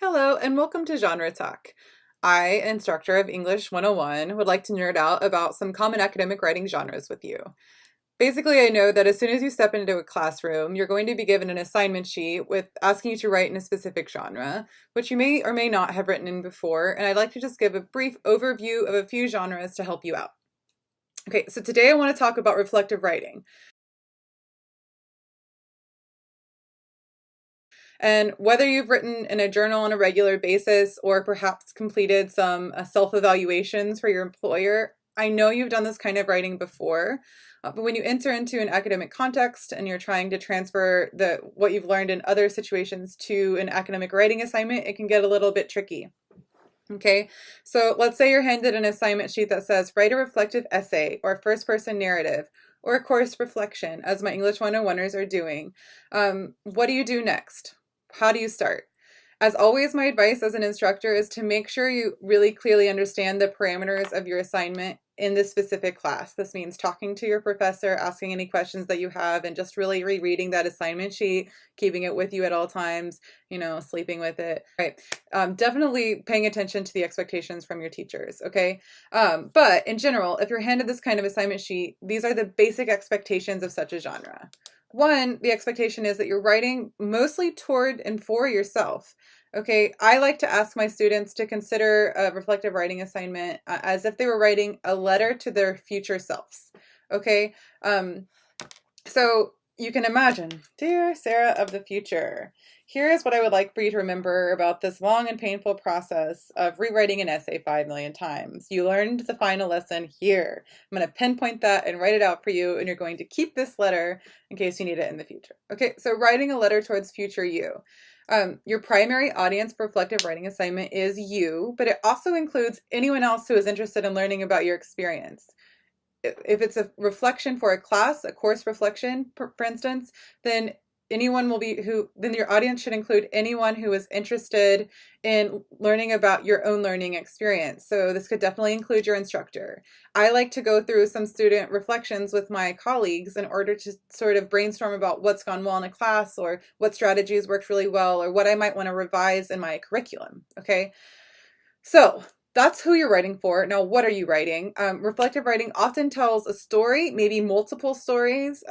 Hello and welcome to Genre Talk. I, Instructor of English 101, would like to nerd out about some common academic writing genres with you. Basically, I know that as soon as you step into a classroom, you're going to be given an assignment sheet with asking you to write in a specific genre, which you may or may not have written in before, and I'd like to just give a brief overview of a few genres to help you out. Okay, so today I want to talk about reflective writing. And whether you've written in a journal on a regular basis or perhaps completed some self-evaluations for your employer, I know you've done this kind of writing before, but when you enter into an academic context and you're trying to transfer what you've learned in other situations to an academic writing assignment, it can get a little bit tricky. Okay, so let's say you're handed an assignment sheet that says write a reflective essay or first-person narrative or a course reflection, as my English 101ers are doing. What do you do next? How do you start? As always, my advice as an instructor is to make sure you really clearly understand the parameters of your assignment in this specific class. This means talking to your professor, asking any questions that you have, and just really rereading that assignment sheet, keeping it with you at all times, sleeping with it. Right. Definitely paying attention to the expectations from your teachers, okay? But in general, if you're handed this kind of assignment sheet, these are the basic expectations of such a genre. One, the expectation is that you're writing mostly toward and for yourself. Okay, I like to ask my students to consider a reflective writing assignment as if they were writing a letter to their future selves. Okay, so you can imagine, dear Sarah of the future, here is what I would like for you to remember about this long and painful process of rewriting an essay 5 million times. You learned the final lesson here. I'm going to pinpoint that and write it out for you, and you're going to keep this letter in case you need it in the future. Okay, so writing a letter towards future you. Your primary audience for reflective writing assignment is you, but it also includes anyone else who is interested in learning about your experience. If it's a reflection for a class, a course reflection, for instance, then then your audience should include anyone who is interested in learning about your own learning experience. So this could definitely include your instructor. I like to go through some student reflections with my colleagues in order to sort of brainstorm about what's gone well in a class or what strategies worked really well or what I might want to revise in my curriculum, okay? So that's who you're writing for. Now, what are you writing? Reflective writing often tells a story, maybe multiple stories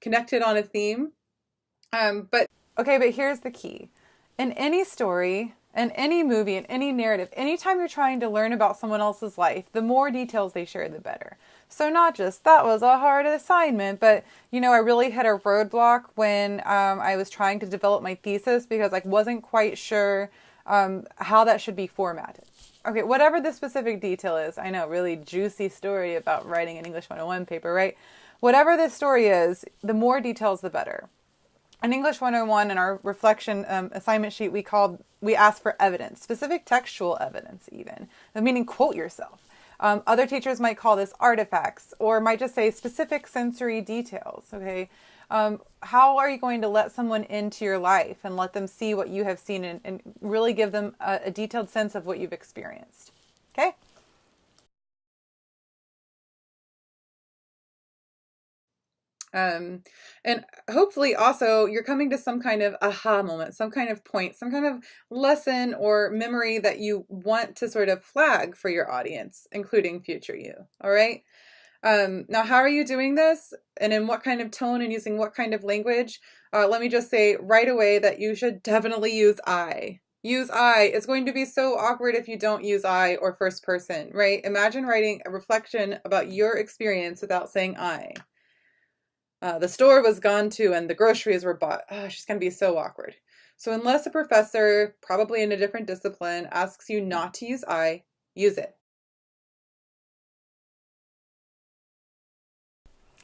connected on a theme. But here's the key. In any story, in any movie, in any narrative, anytime you're trying to learn about someone else's life, the more details they share, the better. So not just, that was a hard assignment, but, I really hit a roadblock when I was trying to develop my thesis because I wasn't quite sure how that should be formatted. Okay, whatever the specific detail is, I know, really juicy story about writing an English 101 paper, right? Whatever the story is, the more details, the better. In English 101, in our reflection assignment sheet, we asked for evidence, specific textual evidence even, meaning quote yourself. Other teachers might call this artifacts or might just say specific sensory details, okay? How are you going to let someone into your life and let them see what you have seen and really give them a detailed sense of what you've experienced, okay? And hopefully also you're coming to some kind of aha moment, some kind of point, some kind of lesson or memory that you want to sort of flag for your audience, including future you. All right. Now, how are you doing this and in what kind of tone and using what kind of language? Let me just say right away that you should definitely use I. Use I. It's going to be so awkward if you don't use I or first person, right? Imagine writing a reflection about your experience without saying I. The store was gone to and the groceries were bought. Oh, she's going to be so awkward. So unless a professor, probably in a different discipline, asks you not to use I, use it.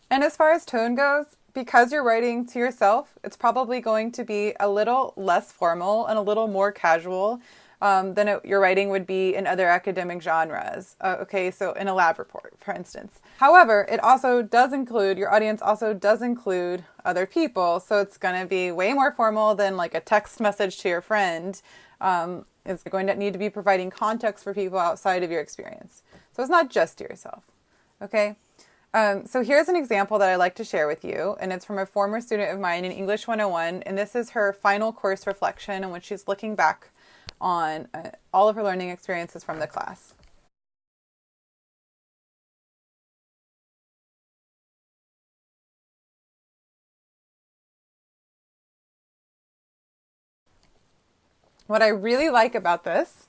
And as far as tone goes, because you're writing to yourself, it's probably going to be a little less formal and a little more casual than your writing would be in other academic genres. So in a lab report, for instance. However, your audience also does include other people, so it's going to be way more formal than like a text message to your friend. It's going to need to be providing context for people outside of your experience. So it's not just to yourself, okay? So here's an example that I like to share with you, and it's from a former student of mine in English 101, and this is her final course reflection in which she's looking back on all of her learning experiences from the class. What I really like about this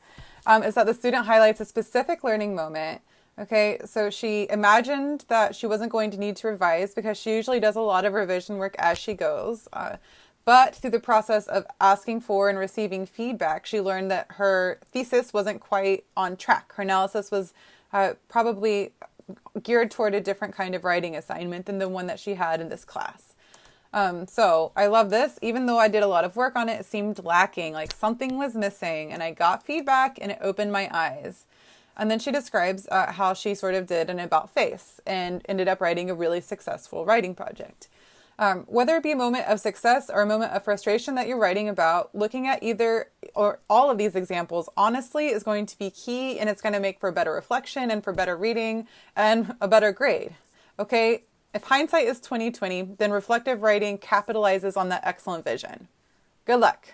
is that the student highlights a specific learning moment. Okay, so she imagined that she wasn't going to need to revise because she usually does a lot of revision work as she goes. But through the process of asking for and receiving feedback, she learned that her thesis wasn't quite on track. Her analysis was probably geared toward a different kind of writing assignment than the one that she had in this class. So I love this. Even though I did a lot of work on it, it seemed lacking, like something was missing, and I got feedback and it opened my eyes. And then she describes how she sort of did an about face and ended up writing a really successful writing project. Whether it be a moment of success or a moment of frustration that you're writing about, looking at either or all of these examples honestly is going to be key, and it's going to make for better reflection and for better reading and a better grade. Okay? If hindsight is 20/20, then reflective writing capitalizes on that excellent vision. Good luck.